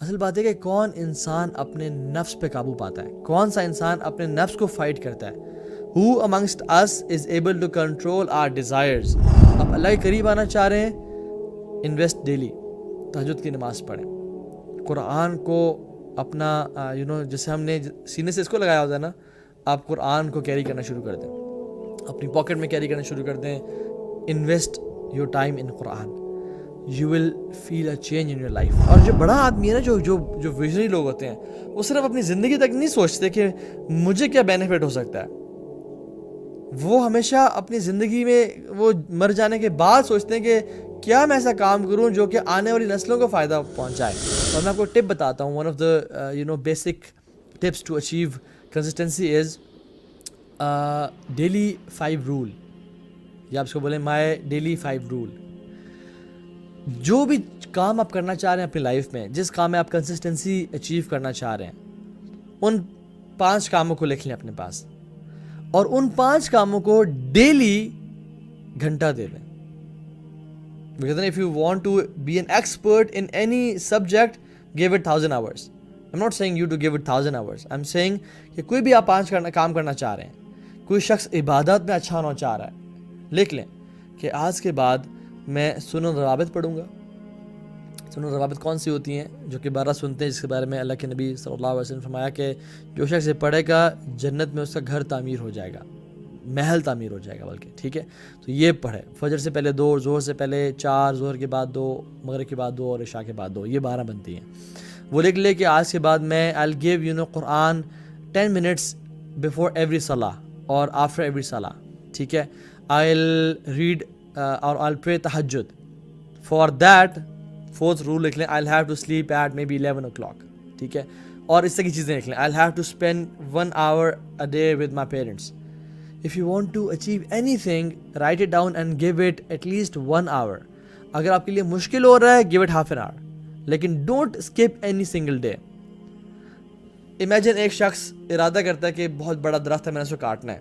اصل بات ہے کہ کون انسان اپنے نفس پہ قابو پاتا ہے, کون سا انسان اپنے نفس کو فائٹ کرتا ہے. Who amongst us is able to control our desires. آپ اللہ کے قریب آنا چاہ رہے ہیں, انویسٹ ڈیلی, تہجد کی نماز پڑھیں, قرآن کو اپنا جیسے ہم نے سینے سے اس کو لگایا ہوتا ہے نا, آپ قرآن کو کیری کرنا شروع کر دیں, اپنی پاکٹ میں کیری کرنا شروع کر دیں. Invest your time in Quran, you will feel a change in your life. اور جو بڑا آدمی ہے نا, جو ویژنری لوگ ہوتے ہیں, وہ صرف اپنی زندگی تک نہیں سوچتے کہ مجھے کیا بینیفٹ ہو سکتا ہے, وہ ہمیشہ اپنی زندگی میں وہ مر جانے کے بعد سوچتے ہیں کہ کیا میں ایسا کام کروں جو کہ آنے والی نسلوں کو فائدہ پہنچائے. اور میں آپ کو ٹپ بتاتا ہوں, one of the basic tips to achieve consistency is daily 5 rule, یا آپ اس کو بولیں مائی ڈیلی 5 رول. جو بھی کام آپ کرنا چاہ رہے ہیں اپنی لائف میں, جس کام میں آپ کنسسٹنسی اچیو کرنا چاہ رہے ہیں, ان 5 کاموں کو لکھ لیں اپنے پاس, اور ان 5 کاموں کو ڈیلی گھنٹہ دے لیں. Because if you want to be an expert in any subject, give it 1000 hours. I'm not saying you to give it 1000 hours. I'm saying کہ کوئی بھی آپ 5 کام کرنا چاہ رہے ہیں, کوئی شخص عبادت میں اچھا ہونا چاہ رہا ہے, لکھ لیں کہ آج کے بعد میں سنن روابط پڑھوں گا. سنن روابط کون سی ہوتی ہیں؟ جو کہ 12 سنتے ہیں, جس کے بارے میں اللہ کے نبی صلی اللہ علیہ وسلم فرمایا کہ جو شخص یہ پڑھے گا جنت میں اس کا گھر تعمیر ہو جائے گا, محل تعمیر ہو جائے گا بلکہ, ٹھیک ہے. تو یہ پڑھے, فجر سے پہلے 2, ظہر سے پہلے 4, ظہر کے بعد 2, مغرب کے بعد 2 اور عشاء کے بعد 2, یہ 12 بنتی ہیں. وہ لکھ لے کہ آج کے بعد میں I'll give Quran 10 minutes before every salah or after every salah, ٹھیک ہے. I'll read or I'll pray tahajjud. For that 4th rule لکھ لیں, I'll have to sleep at maybe 11 o'clock, ٹھیک ہے. اور اس طرح کی چیزیں لکھ لیں, I'll have to spend 1 hour a day with my parents. If you want to achieve anything, write it down and give it at least 1 hour. اگر آپ کے لیے مشکل ہو رہا ہے, give it half an hour. لیکن don't skip any single day. Imagine ایک شخص ارادہ کرتا ہے کہ بہت بڑا درخت ہے, میں نے اس کو کاٹنا ہے,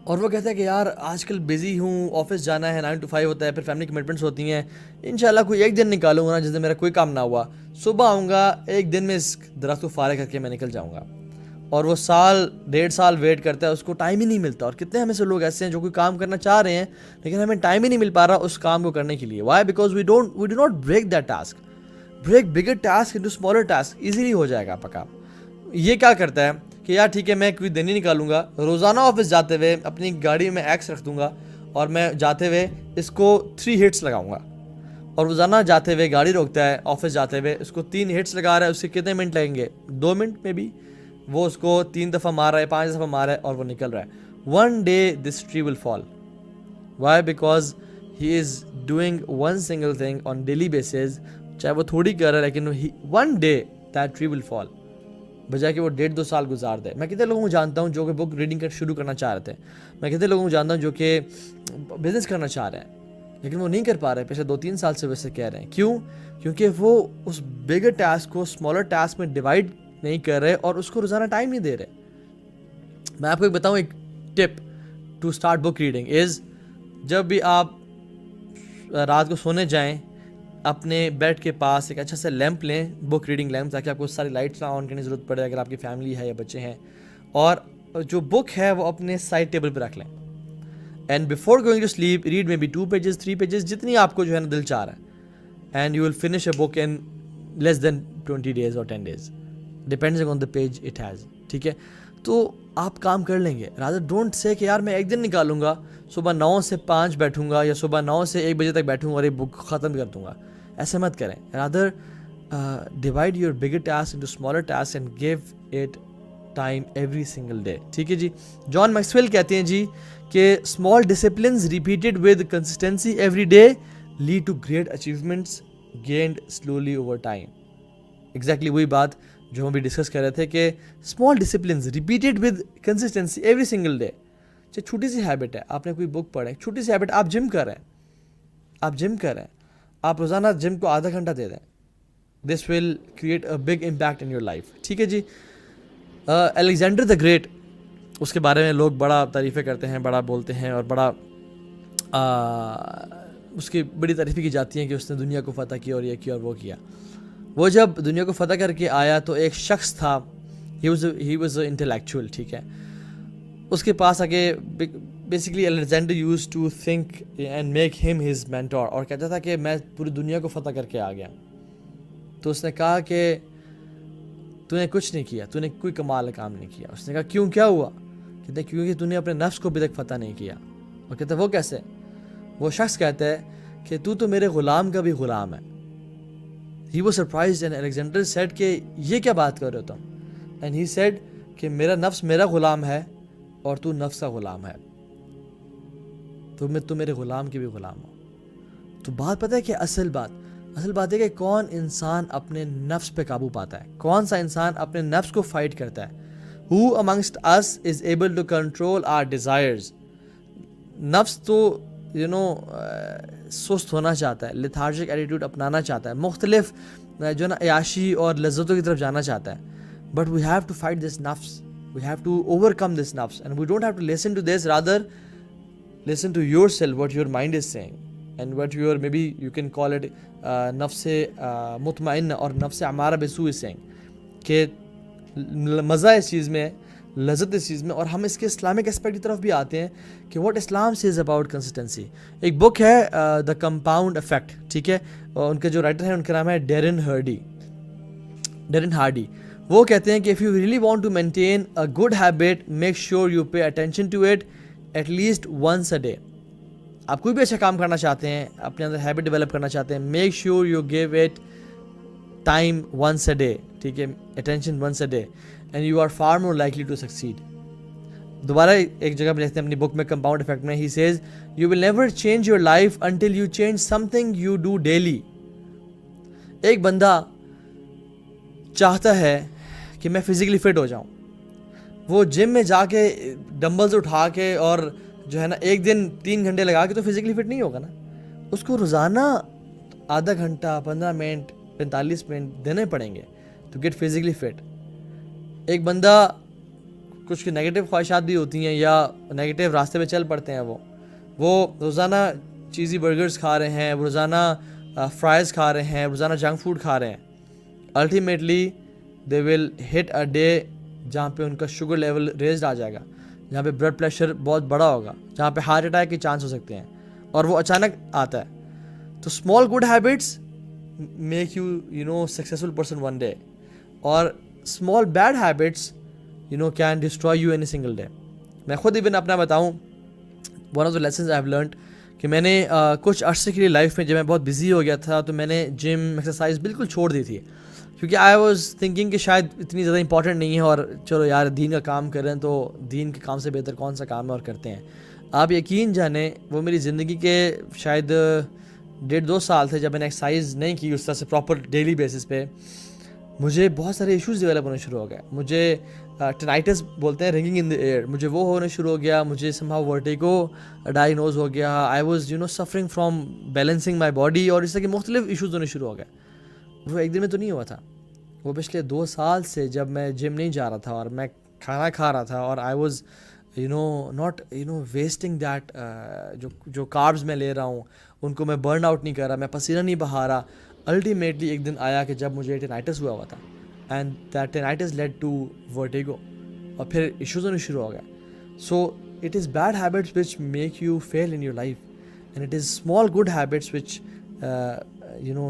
اور وہ کہتا ہے کہ یار آج کل بزی ہوں, آفس جانا ہے, 9 to 5 ہوتا ہے, پھر فیملی کمٹمنٹس ہوتی ہیں, انشاءاللہ کوئی ایک دن نکالوں گا نا جس دن میرا کوئی کام نہ ہوا, صبح آؤں گا, ایک دن میں اس درخت کو فارغ کر کے میں نکل جاؤں گا. اور وہ 1.5 سال ویٹ کرتا ہے, اس کو ٹائم ہی نہیں ملتا. اور کتنے ہمیں سے لوگ ایسے ہیں جو کوئی کام کرنا چاہ رہے ہیں لیکن ہمیں ٹائم ہی نہیں مل پا رہا اس کام کو کرنے کے لیے. Why? Because we do not break that task. Break bigger task into smaller task, easily ہو جائے گا آپ کا کام. یہ کیا کرتا ہے کہ یار ٹھیک ہے میں کوئی دن ہی نکالوں گا, روزانہ آفس جاتے ہوئے اپنی گاڑی میں ایکس رکھ دوں گا, اور میں جاتے ہوئے اس کو 3 hits لگاؤں گا. اور روزانہ جاتے ہوئے گاڑی روکتا ہے, آفس جاتے ہوئے اس کو 3 hits لگا رہا ہے, اس کے کتنے منٹ لگیں گے؟ 2 منٹ میں بھی. وہ اس کو 3 دفعہ مار رہا ہے, 5 دفعہ مار رہا ہے, اور وہ نکل رہا ہے. One day this tree will fall. Why? Because he is doing one single thing on daily basis. چاہے وہ تھوڑی کر رہا ہے لیکن one day that tree will fall. بجائے کہ وہ 1.5-2 سال گزار دے. میں کتنے لوگوں کو جانتا ہوں جو کہ بک ریڈنگ شروع کرنا چاہ رہے تھے, میں کتنے لوگوں کو جانتا ہوں جو کہ بزنس کرنا چاہ رہے ہیں لیکن وہ نہیں کر پا رہے, پچھلے 2-3 سال سے ویسے کہہ رہے ہیں. کیوں؟ کیونکہ وہ اس بگر ٹاسک کو اسمالر ٹاسک میں ڈیوائڈ نہیں کر رہے اور اس کو روزانہ ٹائم نہیں دے رہے. میں آپ کو ایک بتاؤں, ایک tip to start book reading is, جب بھی آپ رات کو سونے جائیں اپنے بیڈ کے پاس ایک اچھا سا لیمپ لیں, بک ریڈنگ لیمپ, تاکہ آپ کو ساری لائٹس نہ آن کرنے کی ضرورت پڑے اگر آپ کی فیملی ہے یا بچے ہیں. اور جو بک ہے وہ اپنے سائڈ ٹیبل پہ رکھ لیں, and before going to sleep read maybe 2 pages 3 pages, جتنی آپ کو جو ہے نا دل چاہ رہا ہے, and you will finish a book in less than 20 days اور 10 days depending on the page it has, ٹھیک ہے. تو آپ کام کر لیں گے. رادر ڈونٹ سے کہ یار میں ایک دن نکالوں گا, صبح 9 سے 5 بیٹھوں گا یا صبح 9 سے 1 بجے تک بیٹھوں گا اور یہ بک ختم کر دوں گا. ایسے مت کریں. Rather divide your bigger task into smaller task and give it time every single day, ٹھیک ہے جی. جان میکسویل کہتے ہیں جی کہ small disciplines repeated with consistency every day lead to great achievements gained slowly over time. Exactly وہی بات جو ہم بھی ڈسکس کر رہے تھے کہ small disciplines repeated with consistency every single day. چاہے چھوٹی سی ہیبٹ ہے, آپ نے کوئی بک پڑھیں, چھوٹی سی ہیبٹ, آپ جم کر رہے ہیں, آپ روزانہ جم کو آدھا گھنٹہ دے دیں, this will create a big impact in your life, ٹھیک ہے جی. الیگزینڈر دا گریٹ, اس کے بارے میں لوگ بڑا تعریفیں کرتے ہیں, بڑا بولتے ہیں, اور بڑا اس کی بڑی تعریفیں کی جاتی ہیں کہ اس نے دنیا کو فتح کیا اور یہ کیا اور وہ کیا. وہ جب دنیا کو فتح کر کے آیا تو ایک شخص تھا, ہی واز اے انٹلیکچوئل, ٹھیک ہے, اس کے پاس آگے basically Alexander used to think and make him his mentor, اور کہتا تھا کہ میں پوری دنیا کو فتح کر کے آ گیا. تو اس نے کہا کہ تو نے کچھ نہیں کیا, تو نے کوئی کمال کام نہیں کیا. اس نے کہا کیوں, کیا ہوا؟ کہتے ہیں کیونکہ تو نے اپنے نفس کو ابھی تک فتح نہیں کیا. اور کہتے ہیں وہ کیسے؟ وہ شخص کہتا ہے کہ تو میرے غلام کا بھی غلام ہے. He was surprised and Alexander said کہ یہ کیا بات کر رہے ہو تم؟ اینڈ ہی سیڈ کہ میرا نفس میرا غلام ہے اور تو نفس کا غلام ہے, تو میرے غلام کے بھی غلام ہو. تو بات پتہ ہے کہ اصل بات ہے کہ کون انسان اپنے نفس پہ قابو پاتا ہے, کون سا انسان اپنے نفس کو فائٹ کرتا ہے. Who amongst us is able to control our desires? نفس تو سست ہونا چاہتا ہے, لیتھارجک ایٹیٹیوڈ اپنانا چاہتا ہے, مختلف جو نا عیاشی اور لذتوں کی طرف جانا چاہتا ہے. But we have to fight this نفس, we have to overcome this نفس, and we don't have to listen to this, rather listen to yourself, what your mind is saying, and what your, maybe you can call it نفس مطمئنہ اور نفس امارہ بالسوء is saying, کہ مزہ اس چیز میں, لذت اس چیز میں. اور ہم اس کے اسلامک اسپیکٹ کی طرف بھی آتے ہیں کہ what Islam says about consistency. ایک بک ہے دا کمپاؤنڈ افیکٹ, ٹھیک ہے, ان کے جو رائٹر ہیں ان کا نام ہے ڈیرن ہارڈی. وہ کہتے ہیں کہ if you really want to maintain a good habit, make sure you pay attention to it at least once a day. آپ کوئی بھی اچھا کام کرنا چاہتے ہیں, اپنے اندر ہیبٹ ڈیولپ کرنا چاہتے ہیں, make sure you give it time once a day, ٹھیک ہے, attention once a day, and you are far more likely to succeed. دوبارہ ایک جگہ پہ لکھتے ہیں اپنی بک میں کمپاؤنڈ افیکٹ میں, he says you will never change your life until you change something you do daily. ایک بندہ چاہتا ہے کہ میں فزیکلی فٹ ہو جاؤں, وہ جم میں جا کے ڈمبلز اٹھا کے اور جو ہے نا ایک دن 3 گھنٹے لگا کے تو فزیکلی فٹ نہیں ہوگا نا. اس کو روزانہ آدھا گھنٹہ, 15 منٹ, 45 منٹ دینے پڑیں گے ٹو گیٹ فزیکلی فٹ. ایک بندہ کچھ نیگیٹو خواہشات بھی ہوتی ہیں یا نیگیٹو راستے پہ چل پڑتے ہیں, وہ روزانہ چیزی برگرز کھا رہے ہیں, وہ روزانہ فرائز کھا رہے ہیں, روزانہ جنک فوڈ کھا رہے ہیں. Ultimately they will hit a day جہاں پہ ان کا شوگر لیول ریزڈ آ جائے گا, جہاں پہ بلڈ پریشر بہت بڑا ہوگا, جہاں پہ ہارٹ اٹیک کے چانس ہو سکتے ہیں, اور وہ اچانک آتا ہے. تو small good habits make you successful person one day, اور small bad habits can destroy you any single day. میں خود ایون اپنا بتاؤں, one of the lessons I have learned کہ میں نے کچھ عرصے کے لیے لائف میں جب میں بہت بزی ہو گیا تھا تو میں نے جم ایکسرسائز بالکل چھوڑ دی تھی, کیونکہ آئی واز تھنکنگ کہ شاید اتنی زیادہ امپورٹنٹ نہیں ہے, اور چلو یار دین کا کام کریں تو دین کے کام سے بہتر کون سا کام ہے, اور کرتے ہیں. آپ یقین جانیں وہ میری زندگی کے شاید 1.5-2 سال تھے جب میں نے ایکسرسائز نہیں کی اس طرح سے پراپر ڈیلی بیسس پہ. مجھے بہت سارے ایشوز ڈیولپ ہونے شروع ہو گئے. مجھے ٹینائٹس بولتے ہیں, رنگنگ ان دی ایئر, مجھے وہ ہونے شروع ہو گیا. مجھے سمہاؤ ورٹیگو ڈائگنوز ہو گیا. I was suffering from balancing my body, اور اس طرح کے مختلف ایشوز ہونے شروع ہو گئے. وہ ایک دن میں تو نہیں ہوا تھا, وہ پچھلے 2 سال سے جب میں جم نہیں جا رہا تھا اور میں کھانا کھا رہا تھا, اور I was not wasting that, جو کاربز میں لے رہا ہوں ان کو میں برن آؤٹ نہیں کر رہا, میں پسینہ نہیں بہا رہا. الٹیمیٹلی ایک دن آیا کہ جب مجھے ٹینائٹس ہوا تھا, and that tinnitus lead to vertigo, اور پھر ایشوز ہونے شروع ہو گئے. So it is bad habits which make you fail in your life, and it is small good habits which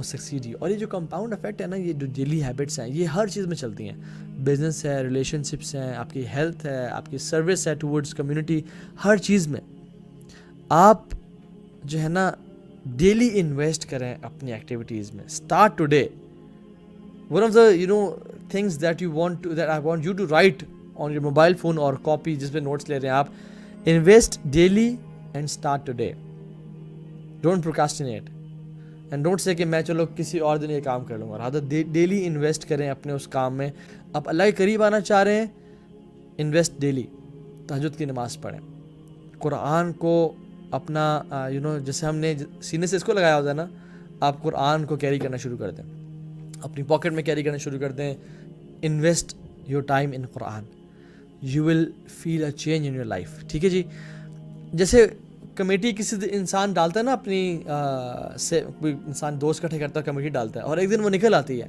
succeed you. اور یہ جو کمپاؤنڈ افیکٹ ہے نا, یہ جو ڈیلی ہیبٹس ہیں یہ ہر چیز میں چلتی ہیں. بزنس ہے, ریلیشن شپس ہیں, آپ کی ہیلتھ ہے, آپ کی سروس ہے ٹورڈز کمیونٹی, ہر چیز میں آپ جو ہے نا ڈیلی انویسٹ کریں اپنی ایکٹیویٹیز میں. Start today. One of the things that I want you to write on your mobile phone اور کاپی جس پہ نوٹس لے رہے ہیں آپ, invest daily and start today. Don't procrastinate and don't say کہ میں چلو کسی اور دن یہ کام کر لوں گا. رادر ڈیلی انویسٹ کریں اپنے اس کام میں. آپ اللہ کے قریب آنا چاہ رہے ہیں, انویسٹ ڈیلی. تہجد کی نماز پڑھیں, قرآن کو اپنا جیسے ہم نے سینے سے اس کو لگایا ہوتا ہے نا, آپ قرآن کو کیری کرنا شروع کر دیں, اپنی پاکٹ میں کیری کرنا شروع کر دیں. Invest your time in Quran, you will feel a change in your life. ٹھیک ہے جی. جیسے کمیٹی کسی انسان ڈالتا ہے نا اپنی سے, کوئی انسان دوست اکٹھے کرتا ہے, کمیٹی ڈالتا ہے, اور ایک دن وہ نکل آتی ہے,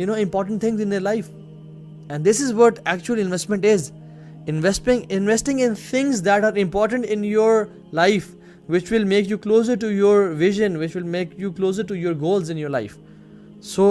important things in their life. And this is what actual investment is. Investing in things that are important in your life, which will make you closer to your vision, which will make you closer to your goals in your life. So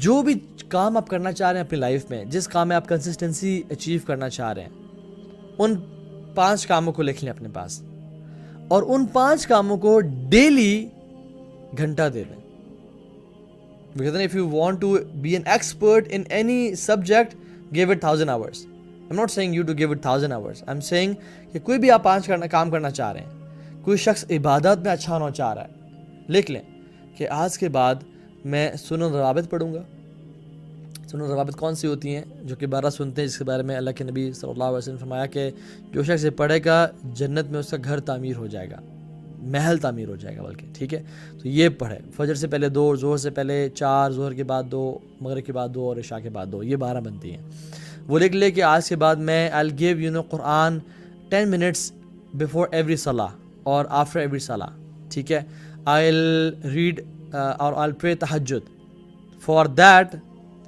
جو بھی کام آپ کرنا چاہ رہے ہیں اپنی life میں, جس کام میں آپ کنسسٹنسی اچیو کرنا چاہ رہے ہیں, ان 5 کاموں کو لکھ لیں اپنے پاس, اور ان 5 کاموں کو ڈیلی گھنٹہ دے دیں. Because if you want to be an expert in any subject, give it 1000 hours. I'm not saying you to give it 1000 hours. I'm saying کہ کوئی بھی آپ 5 کام کرنا چاہ رہے ہیں, کوئی شخص عبادت میں اچھا ہونا چاہ رہا ہے, لکھ لیں کہ آج کے بعد میں سنن روابط پڑھوں گا. سنن روابط کون سی ہوتی ہیں؟ جو کہ 12 سنتے ہیں, جس کے بارے میں اللہ کے نبی صلی اللہ علیہ وسلم نے فرمایا کہ جو شخص یہ پڑھے گا جنت میں اس کا گھر تعمیر ہو جائے گا, محل تعمیر ہو جائے گا بلکہ, ٹھیک ہے. تو یہ پڑھے, فجر سے پہلے 2, ظہر سے پہلے 4, ظہر کے بعد 2, مغرب کے بعد 2 اور عشاء کے بعد 2, یہ 12 بنتی ہیں. وہ لکھ لے کہ آج کے بعد میں I'll give قرآن 10 minutes before every salah اور after every salah, ٹھیک ہے. I'll read اور I'll pray tahajjud. For that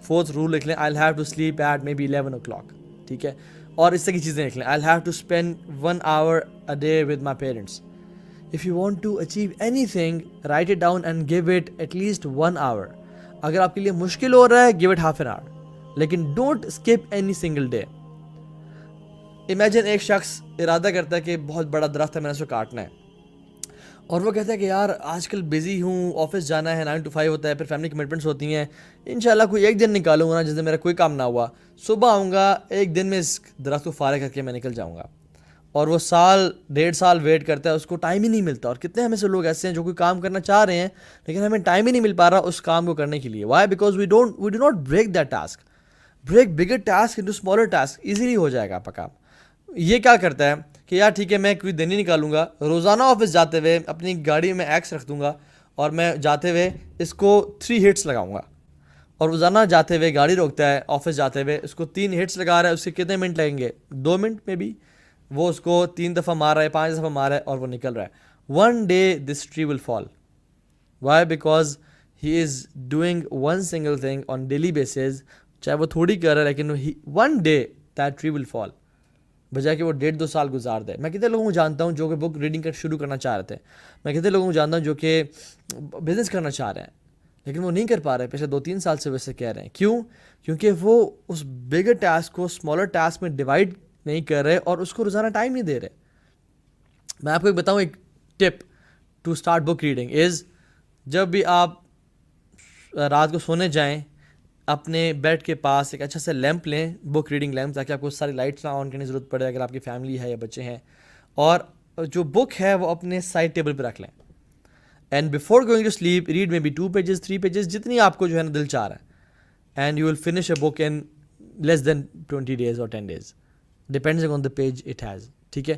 4th rule لکھ لیں, I'll have to sleep at maybe 11 o'clock, ٹھیک ہے. اور اس طرح کی چیزیں لکھ لیں. I'll have to spend 1 hour a day with my parents. If you want to achieve anything, write it down and give it at least 1 hour. اگر آپ کے لیے مشکل ہو رہا ہے, give it half an hour. لیکن don't skip any single day. Imagine ایک شخص ارادہ کرتا ہے کہ بہت بڑا درخت ہے, میں نے اس کو کاٹنا ہے, اور وہ کہتا ہے کہ یار آج کل بزی ہوں, آفس جانا ہے, 9 to 5 ہوتا ہے, پھر فیملی کمٹمنٹس ہوتی ہیں, انشاءاللہ کوئی ایک دن نکالوں گا نا جس دن میرا کوئی کام نہ ہوا, صبح آؤں گا, ایک دن میں اس درخت کو فارغ کر کے میں نکل جاؤں گا. اور وہ 1.5 سال ویٹ کرتا ہے, اس کو ٹائم ہی نہیں ملتا. اور کتنے ہمیں سے لوگ ایسے ہیں جو کوئی کام کرنا چاہ رہے ہیں لیکن ہمیں ٹائم ہی نہیں مل پا رہا اس کام کو کرنے کے لیے. Why? Because we do not break that task. Break bigger task into smaller task, easily ہو جائے گا آپ کا کام. یہ کیا کرتا ہے کہ یار ٹھیک ہے میں کوئی دن ہی نکالوں گا, روزانہ آفس جاتے ہوئے اپنی گاڑی میں ایکس رکھ دوں گا, اور میں جاتے ہوئے اس کو 3 hits لگاؤں گا. اور روزانہ جاتے ہوئے گاڑی روکتا ہے, آفس جاتے ہوئے اس کو 3 hits لگا رہا ہے. اس کے کتنے منٹ لگیں گے؟ 2 منٹ میں بھی. وہ اس کو 3 دفعہ مار رہا ہے, 5 دفعہ مار رہا ہے, اور وہ نکل رہا ہے. One day this tree will fall. Why? Because he is doing one single thing on daily basis. چاہے وہ تھوڑی کر رہا ہے لیکن one day that tree will fall. بجائے کہ وہ 1.5-2 سال گزار دے. میں کتنے لوگوں کو جانتا ہوں جو کہ بک ریڈنگ شروع کرنا چاہ رہے تھے, میں کتنے لوگوں کو جانتا ہوں جو کہ بزنس کرنا چاہ رہے ہیں لیکن وہ نہیں کر پا رہے, پچھلے 2-3 سال سے ویسے کہہ رہے ہیں. کیوں؟ کیونکہ وہ اس بگر ٹاسک کو اسمالر ٹاسک میں ڈیوائڈ نہیں کر رہے اور اس کو روزانہ ٹائم نہیں دے رہے. میں آپ کو ایک بتاؤں, ایک tip to start book reading is, جب بھی آپ رات کو سونے جائیں اپنے بیڈ کے پاس ایک اچھا سا لیمپ لیں, بک ریڈنگ لیمپ, تاکہ آپ کو ساری لائٹس نہ آن کرنے کی ضرورت پڑے اگر آپ کی فیملی ہے یا بچے ہیں. اور جو بک ہے وہ اپنے سائڈ ٹیبل پہ رکھ لیں, and before going to sleep read میں بی 2 pages 3 pages, جتنی آپ کو جو ہے نا دل چاہ رہا ہے, and you will finish a book in less than 20 days اور 10 days depending on the page it has, ٹھیک ہے.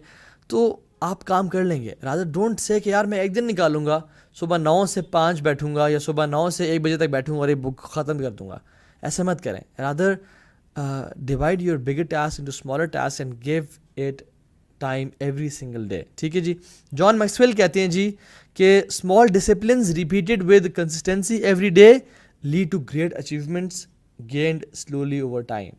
تو آپ کام کر لیں گے. رادر ڈونٹ سے کہ یار میں ایک دن نکالوں گا, صبح 9 سے 5 بیٹھوں گا, یا صبح 9 سے 1 بجے تک بیٹھوں گا اور یہ بک ختم کر دوں گا. ایسا مت کریں. Rather divide your bigger task into smaller task and give it time every single day, ٹھیک ہے جی. جان میکسویل کہتے ہیں جی کہ small disciplines repeated with consistency every day lead to great achievements gained slowly over time.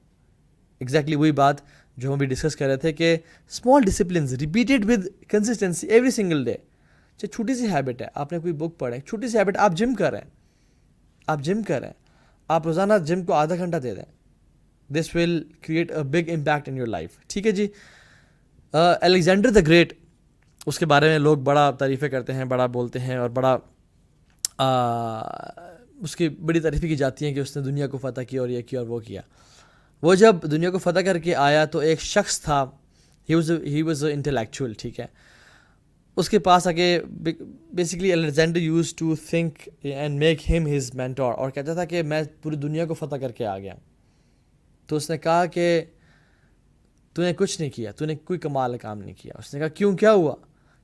Exactly وہی بات جو ہم ابھی ڈسکس کر رہے تھے کہ small disciplines repeated with consistency every single day. چاہے چھوٹی سی ہیبٹ ہے, آپ نے کوئی بک پڑھیں, چھوٹی سی ہیبٹ, آپ جم کر رہے ہیں, آپ روزانہ جم کو آدھا گھنٹہ دے دیں, this will create a big impact in your life, ٹھیک ہے جی. الیگزینڈر دا گریٹ, اس کے بارے میں لوگ بڑا تعریفیں کرتے ہیں, بڑا بولتے ہیں, اور بڑا اس کی بڑی تعریفیں کی جاتی ہیں کہ اس نے دنیا کو فتح کیا اور یہ کیا اور وہ کیا. وہ جب دنیا کو فتح کر کے آیا تو ایک شخص تھا, ہی واز اے انٹلیکچوئل, ٹھیک ہے. اس کے پاس آ کے basically Alexander used to think and make him his mentor, اور کہتا تھا کہ میں پوری دنیا کو فتح کر کے آ گیا. تو اس نے کہا کہ تو نے کچھ نہیں کیا, تو نے کوئی کمال کام نہیں کیا. اس نے کہا کیوں, کیا ہوا؟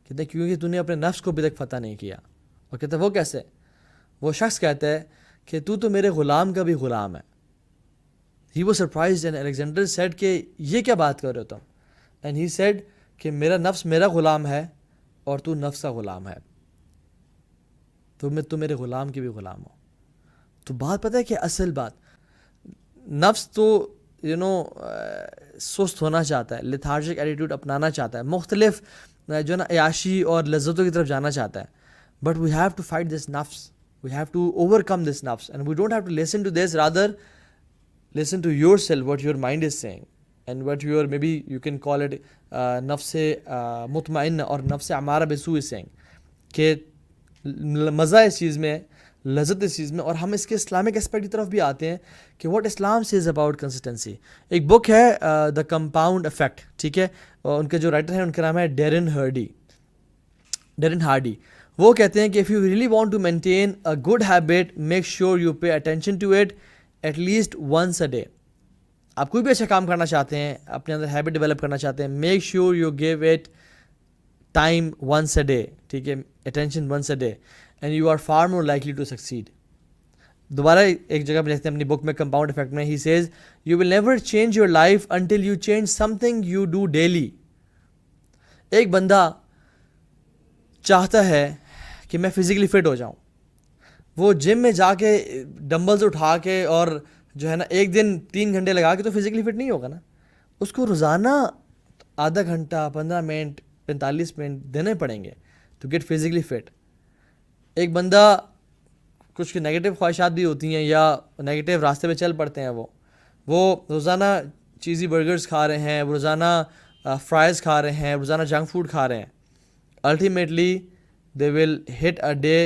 کہتے ہیں کیونکہ تو نے اپنے نفس کو ابھی تک فتح نہیں کیا. اور کہتے ہیں وہ کیسے؟ وہ شخص کہتا ہے کہ تو میرے غلام کا بھی غلام ہے. He was surprised and Alexander said کہ یہ کیا بات کر رہے ہو تم؟ And he said کہ میرا نفس میرا غلام ہے اور تو نفس کا غلام ہے, تو میرے غلام کے بھی غلام ہو. تو بات پتہ ہے کہ اصل بات, نفس تو سست ہونا چاہتا ہے, لیتھارجک ایٹیٹیوڈ اپنانا چاہتا ہے, مختلف جو نا عیاشی اور لذتوں کی طرف جانا چاہتا ہے. But we have to fight this نفس. We have to overcome this nafs, and we don't have to listen to this, rather listen to yourself, what your mind is saying, and what your, maybe you can call it nafs mutmainna or nafs amara bisu is saying, کہ مزہ اس چیز میں, لذت اس چیز میں. اور ہم اس کے اسلامک اسپیکٹ کی طرف بھی آتے ہیں کہ what Islam says about consistency. ایک بک ہے دا کمپاؤنڈ افیکٹ, ٹھیک ہے, اور ان کے جو رائٹر ہیں ان کا نام ہے ڈیرن ہارڈی. وہ کہتے ہیں کہ if you really want to maintain a good habit, make sure you pay attention to it at least once a day. آپ کوئی بھی اچھا کام کرنا چاہتے ہیں, اپنے اندر ہیبٹ ڈیولپ کرنا چاہتے ہیں, make sure you give it time once a day, ٹھیک ہے, attention once a day, and you are far more likely to succeed. دوبارہ ایک جگہ پہ لکھتے ہیں اپنی بک میں کمپاؤنڈ افیکٹ میں, he says you will never change your life until you change something you do daily. ایک بندہ چاہتا ہے کہ میں فزیکلی فٹ ہو جاؤں, وہ جم میں جا کے ڈمبلز اٹھا کے اور جو ہے نا ایک دن 3 گھنٹے لگا کے تو فزیکلی فٹ نہیں ہوگا نا. اس کو روزانہ آدھا گھنٹہ, 15 منٹ, 45 منٹ دینے پڑیں گے ٹو گیٹ فزیکلی فٹ. ایک بندہ, کچھ نگیٹو خواہشات بھی ہوتی ہیں یا نگیٹو راستے پہ چل پڑتے ہیں, وہ روزانہ چیزی برگرز کھا رہے ہیں, وہ روزانہ فرائز کھا رہے ہیں, روزانہ جنک فوڈ کھا رہے ہیں. Ultimately they will hit a day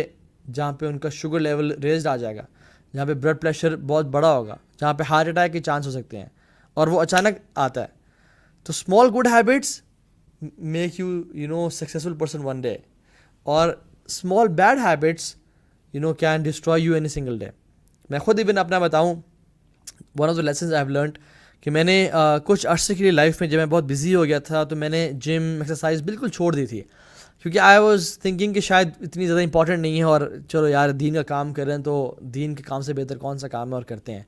جہاں پہ ان کا شوگر لیول ریزڈ آ جائے گا, جہاں پہ بلڈ پریشر بہت بڑا ہوگا, جہاں پہ ہارٹ اٹیک کے چانس ہو سکتے ہیں, اور وہ اچانک آتا ہے. تو small good habits make you successful person one day, اور small bad habits can destroy you any single day. میں خود ایون اپنا بتاؤں, one of the lessons I have learned کہ میں نے کچھ عرصے کے لیے لائف میں جب میں بہت بزی ہو گیا تھا تو میں نے جم ایکسرسائز بالکل چھوڑ دی تھی, کیونکہ آئی واز تھنکنگ کہ شاید اتنی زیادہ امپورٹنٹ نہیں ہے, اور چلو یار دین کا کام کر رہے ہیں تو دین کے کام سے بہتر کون سا کام ہے, اور کرتے ہیں.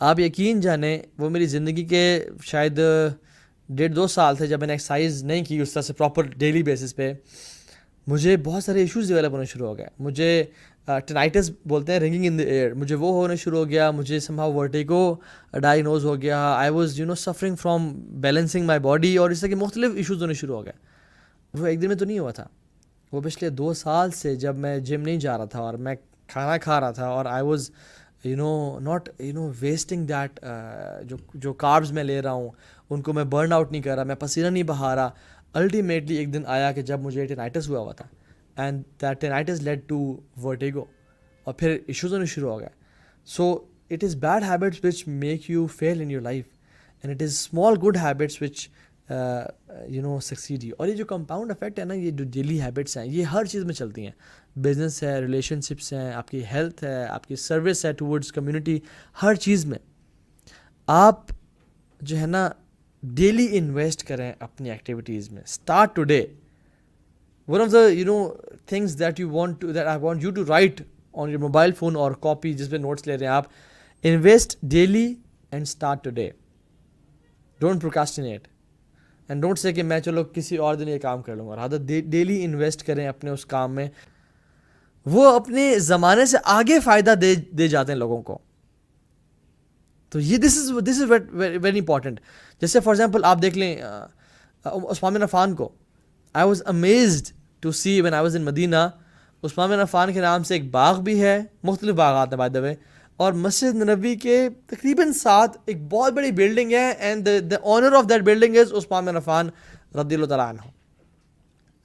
آپ یقین جانیں وہ میری زندگی کے شاید 1.5-2 سال تھے جب میں نے ایکسرسائز نہیں کی اس طرح سے پراپر ڈیلی بیسس پہ. مجھے بہت سارے ایشوز ڈیولپ ہونے شروع ہو گئے. مجھے ٹینائٹس بولتے ہیں, رنگنگ ان دی ایئر, مجھے وہ ہونے شروع ہو گیا. مجھے سم ہاؤ ورٹیگو ڈائگنوز ہو گیا. I was suffering from balancing my body, اور اس طرح کے مختلف ایشوز ہونے شروع ہو گئے. وہ ایک دن میں تو نہیں ہوا تھا, وہ پچھلے 2 سال سے جب میں جم نہیں جا رہا تھا اور میں کھانا کھا رہا تھا, اور I was not wasting that, جو کاربز میں لے رہا ہوں ان کو میں برن آؤٹ نہیں کر رہا, میں پسینہ نہیں بہا رہا. الٹیمیٹلی ایک دن آیا کہ جب مجھے ٹینائٹس ہوا تھا, and that tinnitus lead to vertigo, اور پھر ایشوز ہونے شروع ہو گئے. So it is bad habits which make you fail in your life, and it is small good habits which succeed you. اور یہ جو کمپاؤنڈ افیکٹ ہے نا, یہ جو ڈیلی ہیبٹس ہیں یہ ہر چیز میں چلتی ہیں. بزنس ہے, ریلیشن شپس ہیں, آپ کی ہیلتھ ہے, آپ کی سروس ہے ٹورڈز کمیونٹی, ہر چیز میں آپ جو ہے نا ڈیلی انویسٹ کریں اپنی ایکٹیویٹیز میں. Start today. One of the things that I want you to write on your mobile phone اور کاپی جس پہ نوٹس لے رہے ہیں آپ, invest daily and start today. Don't procrastinate and don't say کہ میں چلو کسی اور دن یہ کام کر لوں گا. رادر ڈیلی انویسٹ کریں اپنے اس کام میں. وہ اپنے زمانے سے آگے فائدہ دے جاتے ہیں لوگوں کو. تو یہ دس از ویری امپورٹنٹ. جیسے فار ایگزامپل آپ دیکھ لیں عثمان بن عفان کو. I was amazed to see when I was in Medina. Usman bin Affan کے نام سے ایک باغ بھی ہے, مختلف باغات ہیں بائی دا وے, اور مسجد نبوی کے تقریباً ساتھ ایک بہت بڑی بلڈنگ ہے, and the owner of that building is Usman bin Affan رضی اللہ تعالیٰ عنہ.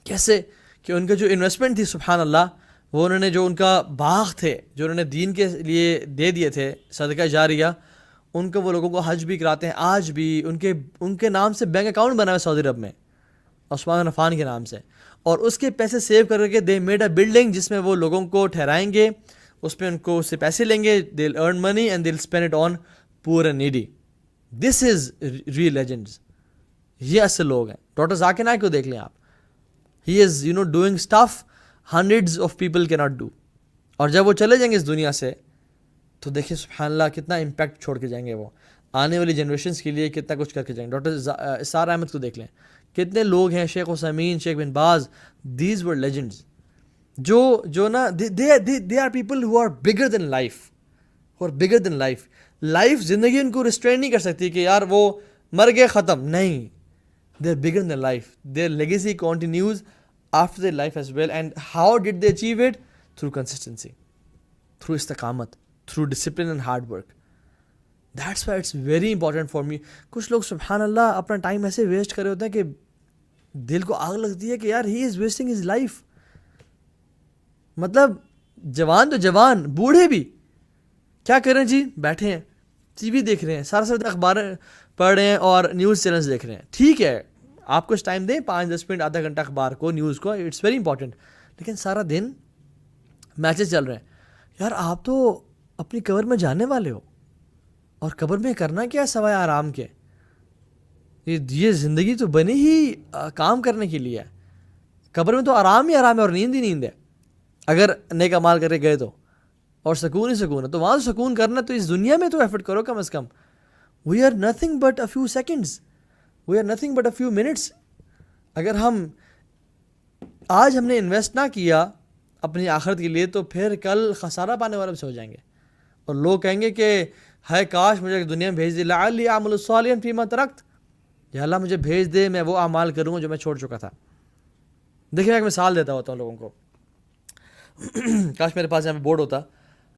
کیسے کہ ان کا جو انویسٹمنٹ تھی سبحان اللہ, وہ انہوں نے جو ان کا باغ تھے جو انہوں نے دین کے لیے دے دیے تھے صدقہ جاریہ, ان کو وہ لوگوں کو حج بھی کراتے ہیں آج بھی. ان کے نام سے بینک اکاؤنٹ بنا ہوا ہے سعودی عرب میں عثمان بن عفان کے نام سے, اور اس کے پیسے سیو کر کے دے میڈ اے بلڈنگ جس میں وہ لوگوں کو ٹھہرائیں گے, اس میں ان کو اس سے پیسے لیں گے, they will earn money and they will spend it on poor and needy. This is real legends. یہ اصل لوگ ہیں. ڈاکٹر ذاکر نائک کو دیکھ لیں آپ, he is doing stuff hundreds of people کی ناٹ ڈو. اور جب وہ چلے جائیں گے اس دنیا سے تو دیکھیں سبحان اللہ کتنا امپیکٹ چھوڑ کے جائیں گے, وہ آنے والی جنریشنس کے لیے کتنا کچھ کر کے جائیں گے. ڈاکٹر اسار احمد کو دیکھ لیں, کتنے لوگ ہیں, شیخ عثیمین, شیخ بن باز, دیز ور لیجنڈز جو نا they are people who are bigger than life, who are bigger than life. Life زندگی ان کو ریسٹرین نہیں کر سکتی کہ یار وہ مر گئے ختم, نہیں. They are bigger than life. Their legacy continues after their life as well. And how did they achieve it? Through consistency. through استقامت, through discipline and hard work. That's why it's very important for me. کچھ لوگ سبحان اللہ اپنا time ایسے waste کر رہے ہوتے ہیں کہ دل کو آگ لگتی ہے کہ یار he is wasting his life. مطلب جوان تو جوان, بوڑھے بھی کیا کریں جی, بیٹھے ہیں ٹی وی دیکھ رہے ہیں, سارا اخبار پڑھ رہے ہیں اور نیوز چینلز دیکھ رہے ہیں. ٹھیک ہے, آپ کچھ ٹائم دیں, 5-10 منٹ, آدھا گھنٹہ اخبار کو, نیوز کو, اٹس ویری امپورٹنٹ. لیکن سارا دن میچز چل رہے ہیں. یار آپ تو اپنی قبر میں جانے والے ہو, اور قبر میں کرنا کیا سوائے آرام کے. یہ زندگی تو بنی ہی کام کرنے کے لیے ہے. قبر میں تو آرام ہی آرام ہے اور نیند ہی نیند ہے, اگر نیک اعمال کر کے گئے تو, اور سکون ہی سکون ہے. تو وہاں سکون کرنا تو اس دنیا میں تو ایفرٹ کرو کم از کم. We are nothing but a few seconds, we are nothing but a few minutes. اگر آج ہم نے انویسٹ نہ کیا اپنی آخرت کے لیے تو پھر کل خسارہ پانے والے سے ہو جائیں گے, اور لوگ کہیں گے کہ ہے کاش مجھے دنیا میں بھیج دے, لعلی اعمل صالحا فیما ترکت, یا اللہ مجھے بھیج دے, میں وہ اعمال کروں جو میں چھوڑ چکا تھا. دیکھیں میں ایک مثال دیتا ہوتا ہوں لوگوں کو. کاش میرے پاس یہاں پہ بورڈ ہوتا